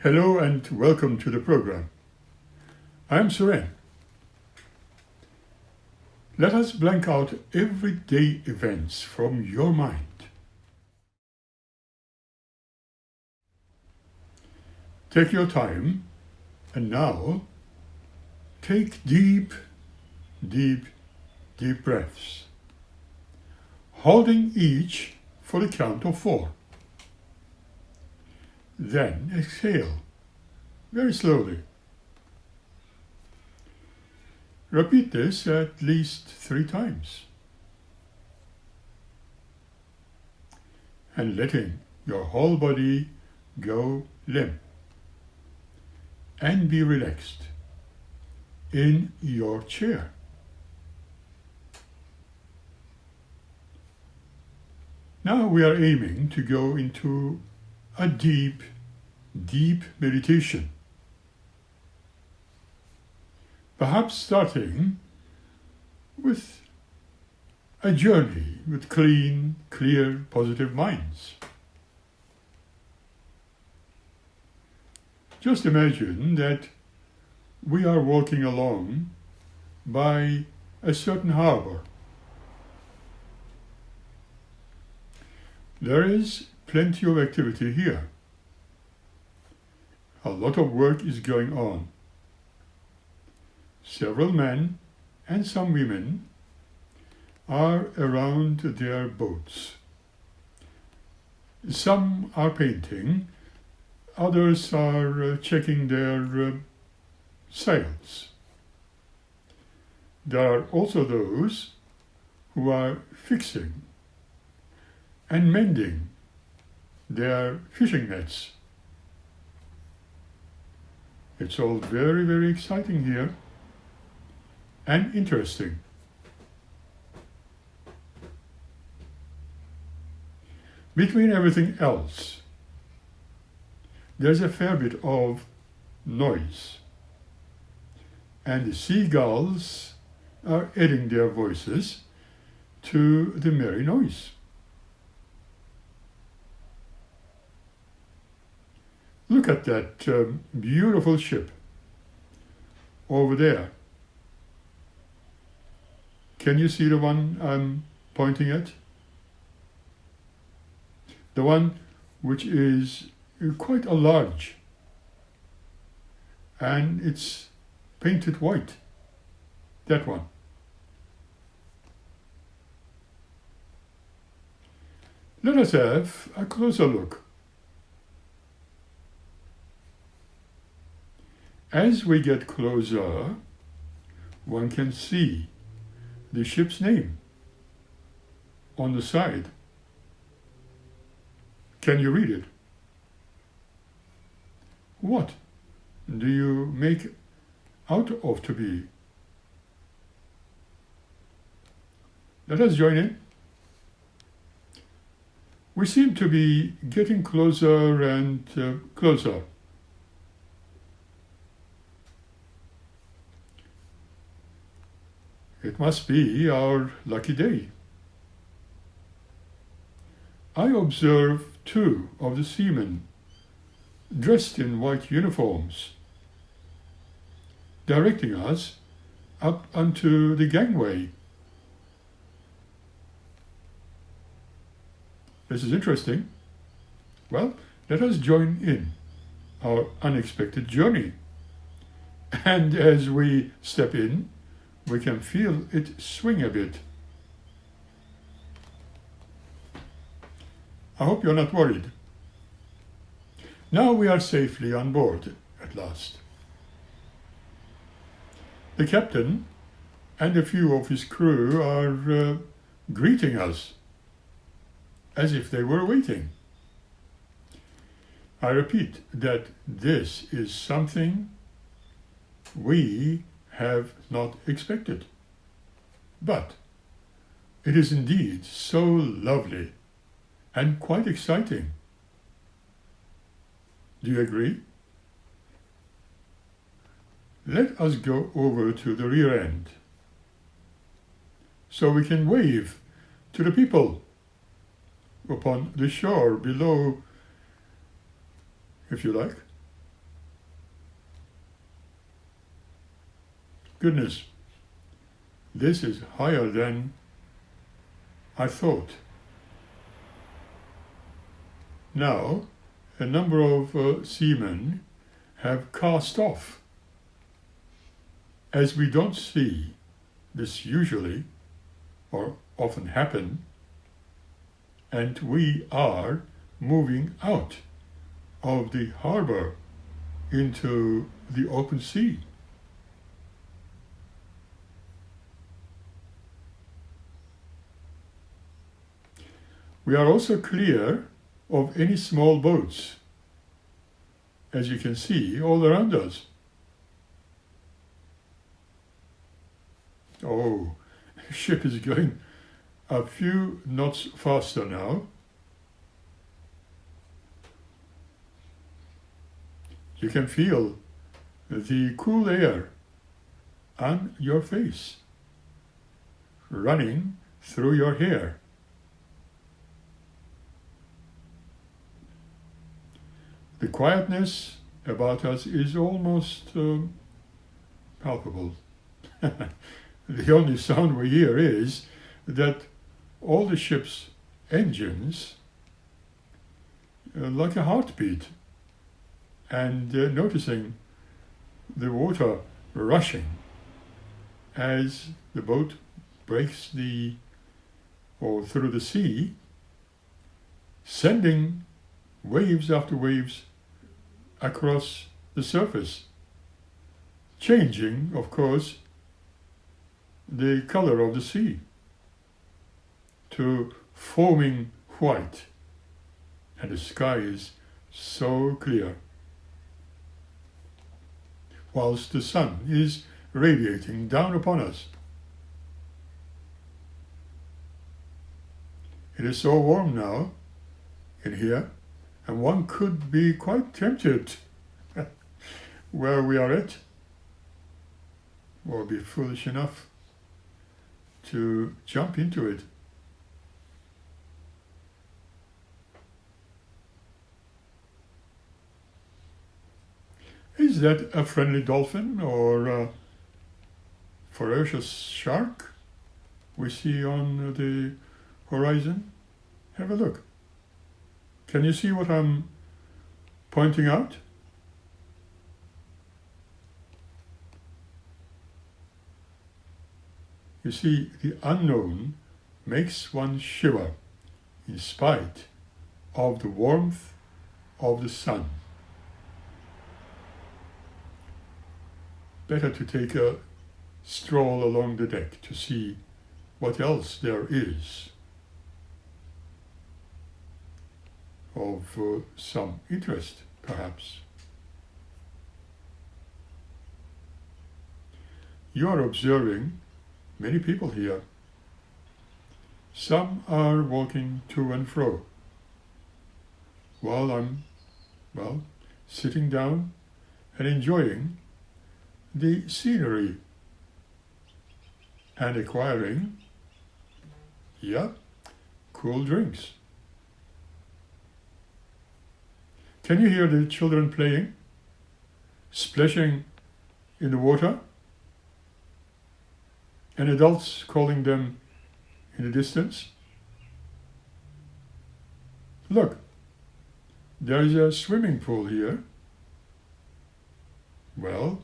Hello and welcome to the program. I am Suren. Let us blank out everyday events from your mind. Take your time and now take deep breaths, holding each for the count of 4. Then exhale very slowly. Repeat this at least 3 times. And letting your whole body go limp and be relaxed in your chair. Now we are aiming to go into a deep meditation. Perhaps starting with a journey with clean, clear, positive minds. Just imagine that we are walking along by a certain harbor. There is plenty of activity here. A lot of work is going on. Several men and some women are around their boats. Some are painting, others are checking their sails. There are also those who are fixing and mending their fishing nets. It's all very exciting here and interesting. Between everything else, there's a fair bit of noise, and the seagulls are adding their voices to the merry noise. Look at that beautiful ship over there. Can you see the one I'm pointing at? The one which is quite a large, and it's painted white. That one. Let us have a closer look. As we get closer, one can see the ship's name on the side. Can you read it? What do you make out of to be? Let us join in. We seem to be getting closer and closer. It must be our lucky day. I observe 2 of the seamen dressed in white uniforms, directing us up onto the gangway. This is interesting. Well, let us join in our unexpected journey. And as we step in, we can feel it swing a bit. I hope you're not worried. Now we are safely on board at last. The captain and a few of his crew are greeting us as if they were waiting. I repeat that this is something we have not expected. But it is indeed so lovely and quite exciting. Do you agree? Let us go over to the rear end so we can wave to the people upon the shore below, if you like. goodness, this is higher than I thought. Now, a number of seamen have cast off. As we don't see this usually or often happen, and we are moving out of the harbor into the open sea. We are also clear of any small boats, as you can see all around us. Oh, the ship is going a few knots faster now. You can feel the cool air on your face, running through your hair. The quietness about us is almost palpable. The only sound we hear is that all the ship's engines, like a heartbeat, and noticing the water rushing as the boat breaks through the sea, sending waves after waves across the surface, changing, of course, the color of the sea to foaming white, and the sky is so clear, whilst the sun is radiating down upon us. It is so warm now in here, and one could be quite tempted where we are at, or be foolish enough to jump into it. Is that a friendly dolphin or a ferocious shark we see on the horizon? Have a look. Can you see what I'm pointing out? You see, the unknown makes one shiver in spite of the warmth of the sun. Better to take a stroll along the deck to see what else there is of some interest, perhaps. You are observing many people here. Some are walking to and fro, while I'm, sitting down and enjoying the scenery and acquiring, cool drinks. Can you hear the children playing, splashing in the water, and adults calling them in the distance? Look, there is a swimming pool here. Well,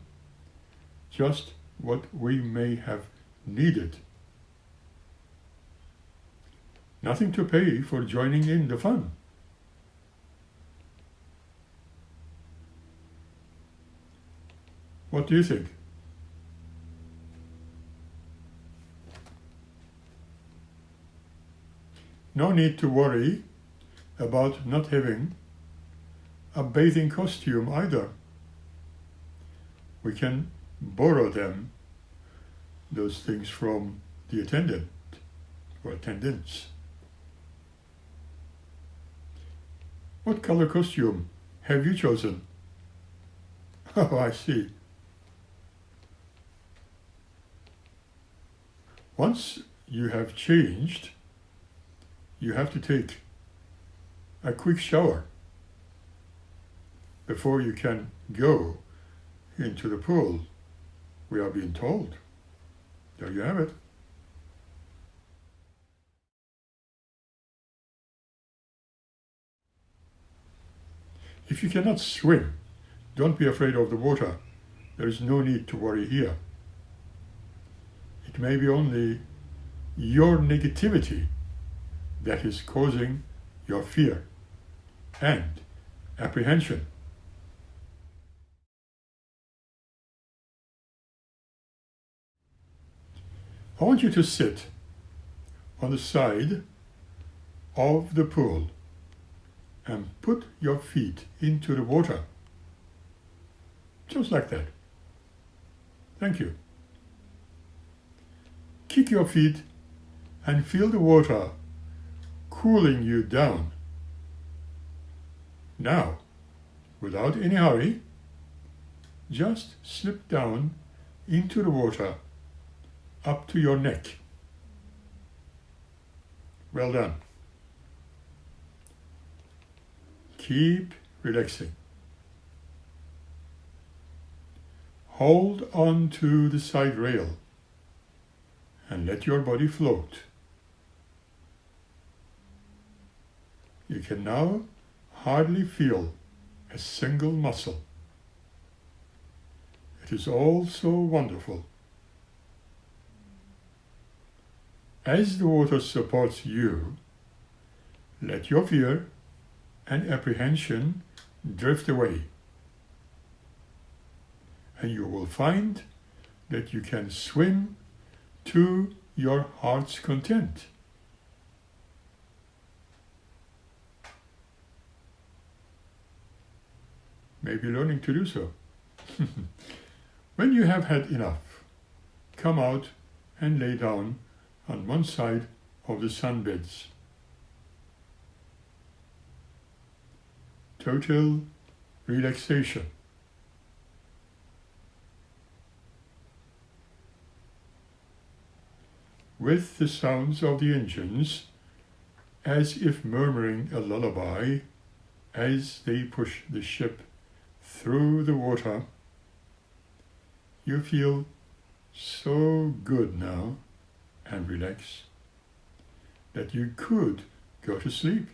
just what we may have needed. Nothing to pay for joining in the fun. What do you think? No need to worry about not having a bathing costume either. We can borrow those things from the attendant or attendants. What color costume have you chosen? Oh, I see. Once you have changed, you have to take a quick shower before you can go into the pool we are being told. There you have it. If you cannot swim, don't be afraid of the water. There is no need to worry here. It may be only your negativity that is causing your fear and apprehension. I want you to sit on the side of the pool and put your feet into the water. Just like that. Thank you. Kick your feet and feel the water cooling you down. Now, without any hurry, just slip down into the water up to your neck. Well done. Keep relaxing. Hold on to the side rail and let your body float. You can now hardly feel a single muscle. It is all so wonderful. As the water supports you, let your fear and apprehension drift away, and you will find that you can swim to your heart's content. Maybe learning to do so. When you have had enough, come out and lay down on one side of the sunbeds. Total relaxation. With the sounds of the engines, as if murmuring a lullaby, as they push the ship through the water, you feel so good now and relaxed that you could go to sleep.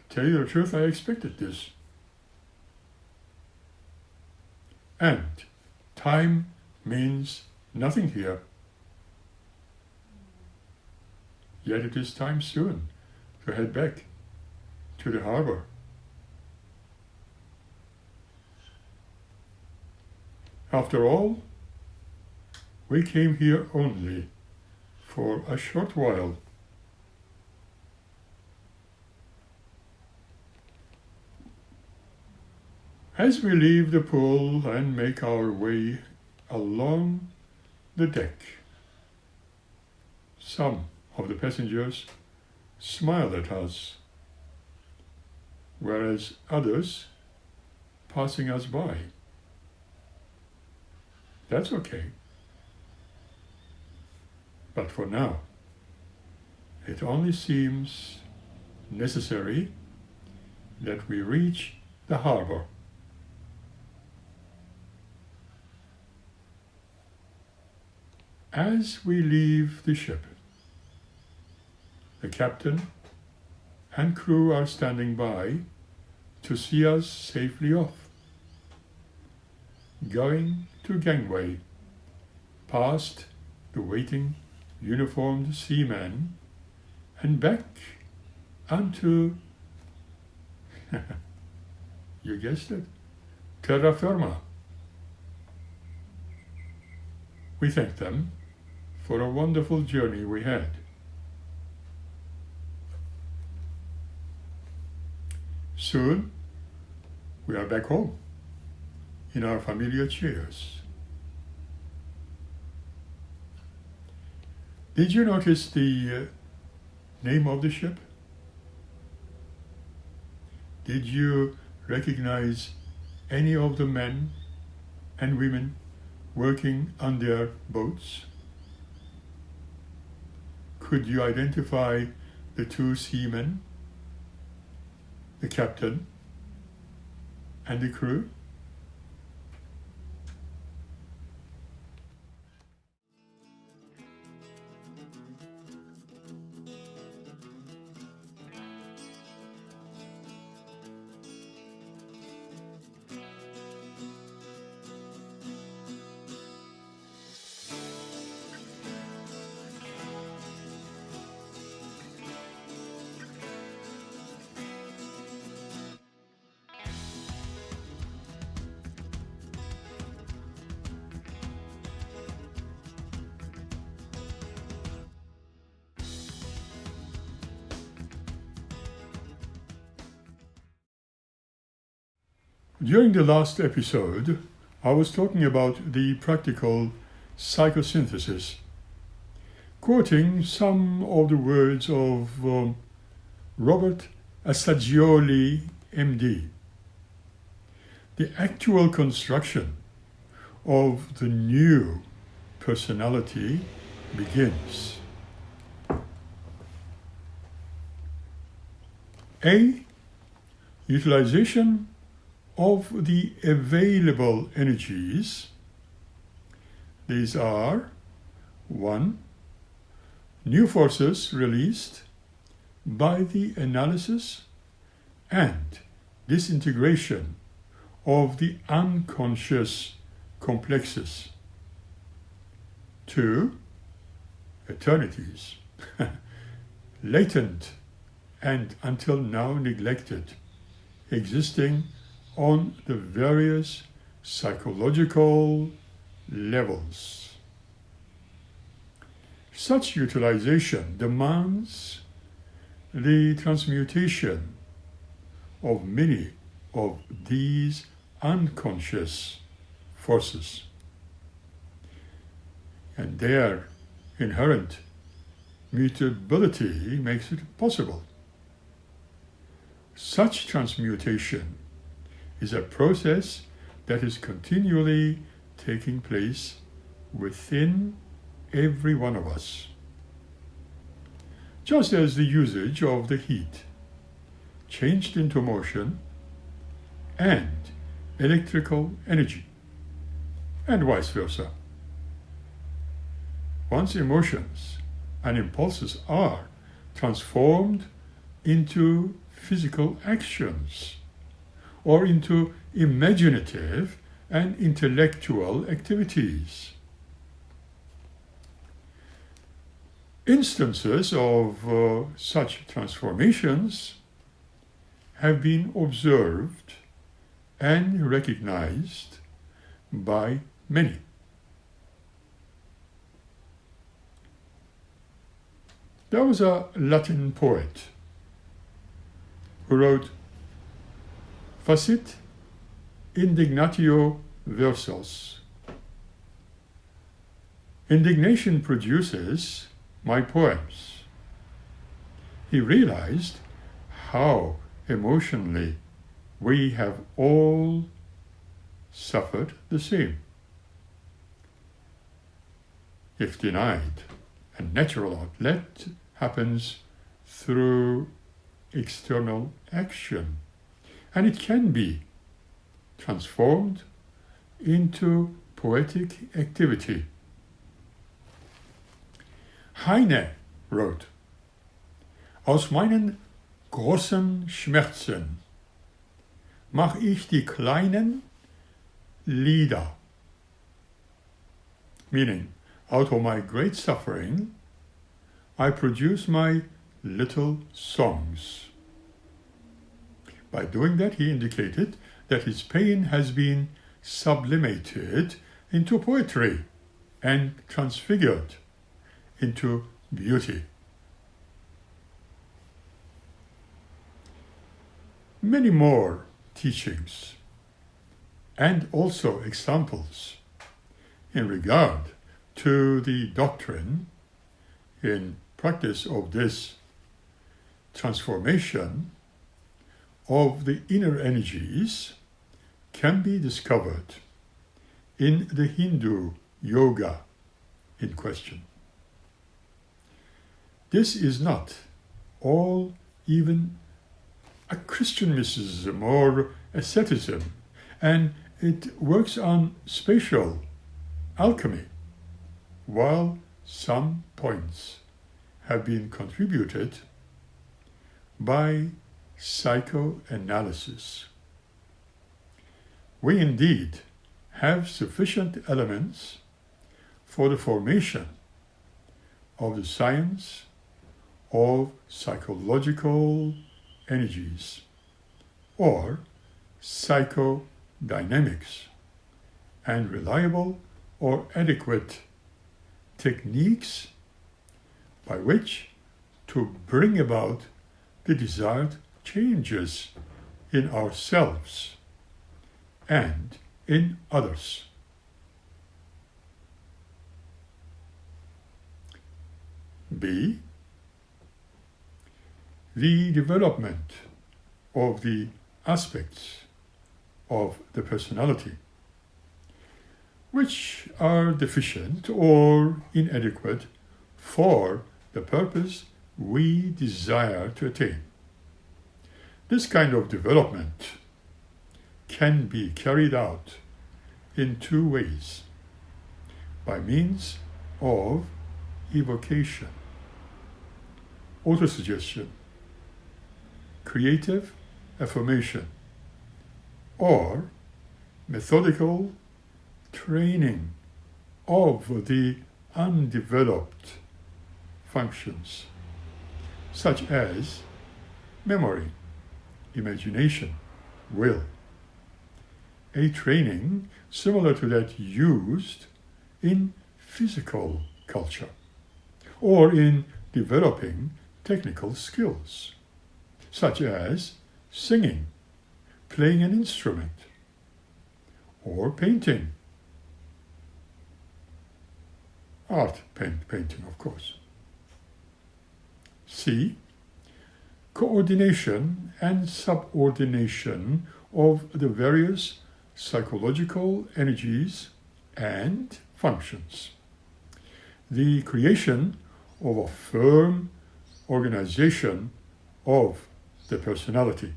To tell you the truth, I expected this. And time means nothing here. Yet it is time soon to head back to the harbor. After all, we came here only for a short while. As we leave the pool and make our way along the deck, some of the passengers smile at us, whereas others passing us by. That's okay. But for now, it only seems necessary that we reach the harbor. As we leave the ship, the captain and crew are standing by to see us safely off, going to gangway, past the waiting uniformed seamen, and back onto, you guessed it, terra firma. We thank them for a wonderful journey we had. Soon, we are back home in our familiar chairs. Did you notice the name of the ship? Did you recognize any of the men and women working on their boats? Could you identify the two seamen, the captain and the crew? During the last episode, I was talking about the practical psychosynthesis, quoting some of the words of Robert Assagioli, MD. The actual construction of the new personality begins. A. Utilization of the available energies. These are 1. New forces released by the analysis and disintegration of the unconscious complexes. 2. Eternities, latent and until now neglected, existing on the various psychological levels. Such utilization demands the transmutation of many of these unconscious forces, and their inherent mutability makes it possible. Such transmutation is a process that is continually taking place within every one of us. Just as the usage of the heat changed into motion and electrical energy, and vice versa. Once emotions and impulses are transformed into physical actions or into imaginative and intellectual activities. Instances of such transformations have been observed and recognized by many. There was a Latin poet who wrote, "Facit indignatio versos." Indignation produces my poems. He realized how emotionally we have all suffered the same. If denied, a natural outlet happens through external action, and it can be transformed into poetic activity. Heine wrote, "Aus meinen großen Schmerzen mach ich die kleinen Lieder." Meaning, out of my great suffering, I produce my little songs. By doing that, he indicated that his pain has been sublimated into poetry and transfigured into beauty. Many more teachings and also examples in regard to the doctrine in practice of this transformation of the inner energies can be discovered in the Hindu yoga in question. This is not all even a Christian mysticism or asceticism, and it works on spatial alchemy, while some points have been contributed by psychoanalysis. We indeed have sufficient elements for the formation of the science of psychological energies, or psychodynamics, and reliable or adequate techniques by which to bring about the desired changes in ourselves and in others. B. The development of the aspects of the personality which are deficient or inadequate for the purpose we desire to attain. This kind of development can be carried out in two ways: by means of evocation, autosuggestion, creative affirmation, or methodical training of the undeveloped functions, such as memory, imagination, will. A training similar to that used in physical culture or in developing technical skills, such as singing, playing an instrument, or painting. Painting, of course. C. Coordination and subordination of the various psychological energies and functions. The creation of a firm organization of the personality.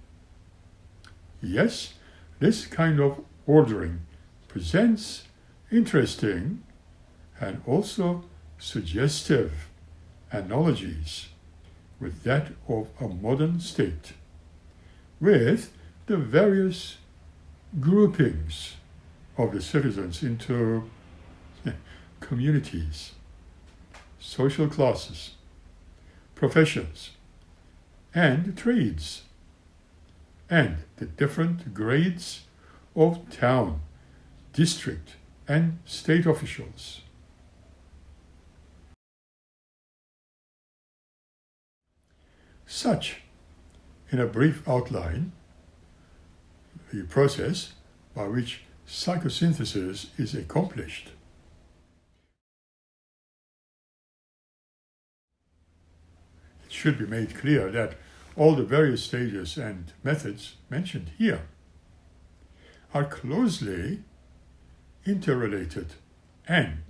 Yes, this kind of ordering presents interesting and also suggestive analogies with that of a modern state, with the various groupings of the citizens into communities, social classes, professions, and trades, and the different grades of town, district, and state officials. Such, in a brief outline, the process by which psychosynthesis is accomplished. It should be made clear that all the various stages and methods mentioned here are closely interrelated and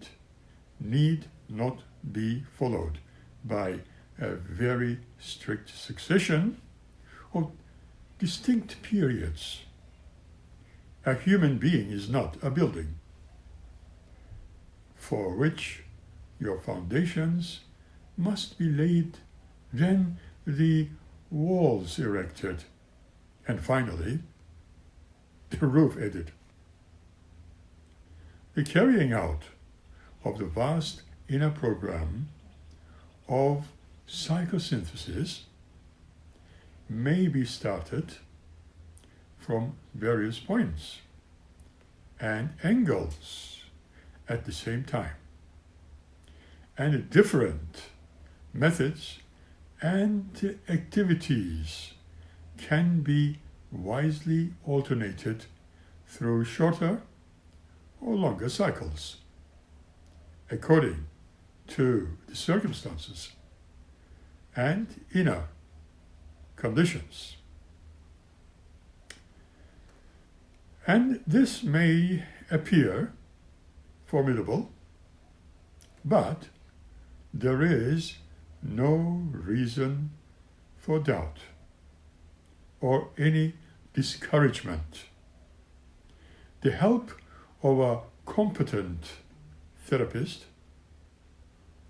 need not be followed by a very strict succession of distinct periods. A human being is not a building for which your foundations must be laid, then the walls erected, and finally the roof added. The carrying out of the vast inner program of psychosynthesis may be started from various points and angles at the same time, and different methods and activities can be wisely alternated through shorter or longer cycles, according to the circumstances and inner conditions. And this may appear formidable, but there is no reason for doubt or any discouragement. The help of a competent therapist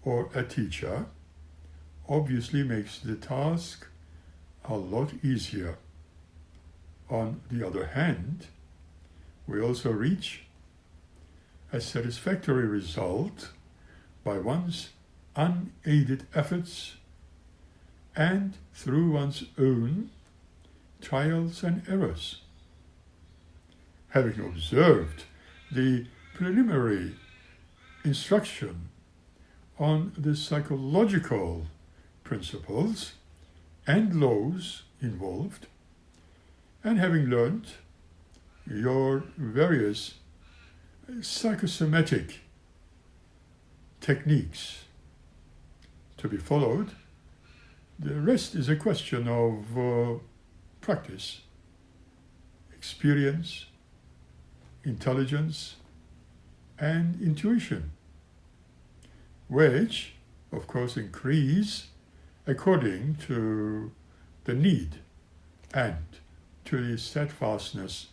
or a teacher obviously makes the task a lot easier. On the other hand, we also reach a satisfactory result by one's unaided efforts and through one's own trials and errors. Having observed the preliminary instruction on the psychological principles and laws involved, and having learned your various psychosomatic techniques to be followed. The rest is a question of practice, experience, intelligence, and intuition, which, of course, increase according to the need and to the steadfastness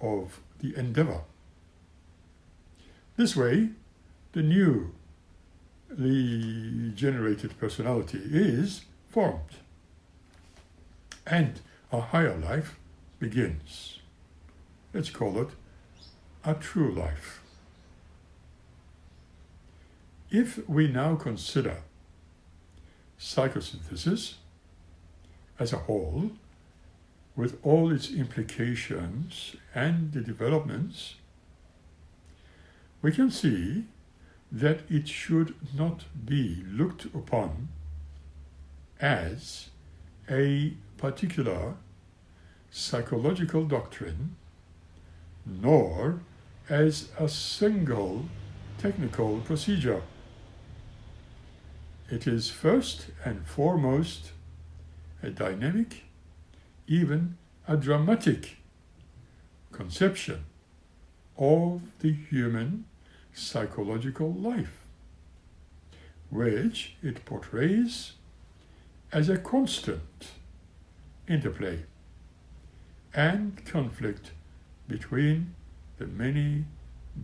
of the endeavor. This way, the newly generated personality is formed, and a higher life begins. Let's call it a true life. If we now consider psychosynthesis as a whole, with all its implications and the developments, we can see that it should not be looked upon as a particular psychological doctrine, nor as a single technical procedure. It is first and foremost a dynamic, even a dramatic conception of the human psychological life, which it portrays as a constant interplay and conflict between the many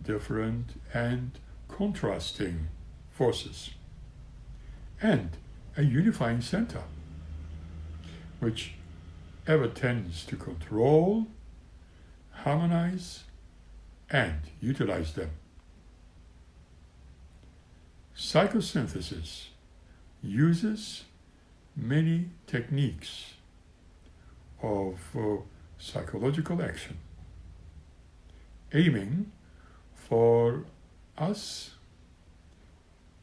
different and contrasting forces, and a unifying center, which ever tends to control, harmonize, and utilize them. Psychosynthesis uses many techniques of psychological action, aiming for us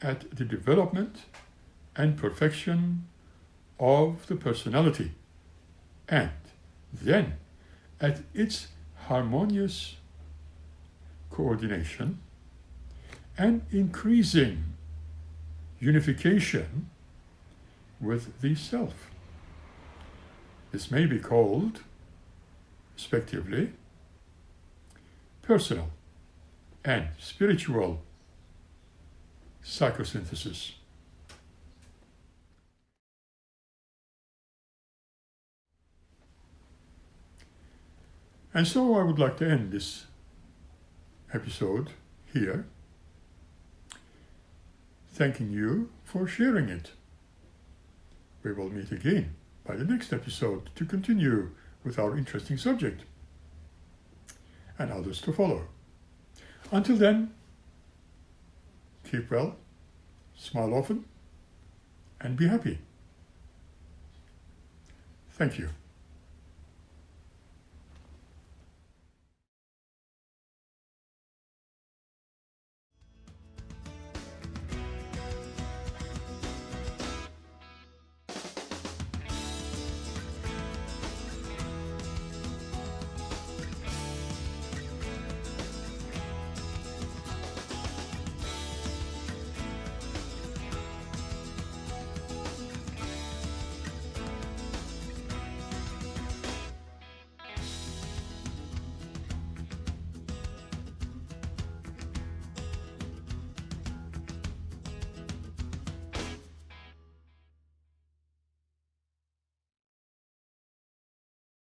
at the development and perfection of the personality, and then at its harmonious coordination and increasing unification with the self. This may be called, respectively, personal and spiritual psychosynthesis. And so I would like to end this episode here, thanking you for sharing it. We will meet again by the next episode to continue with our interesting subject, and others to follow. Until then, keep well, smile often, and be happy. Thank you.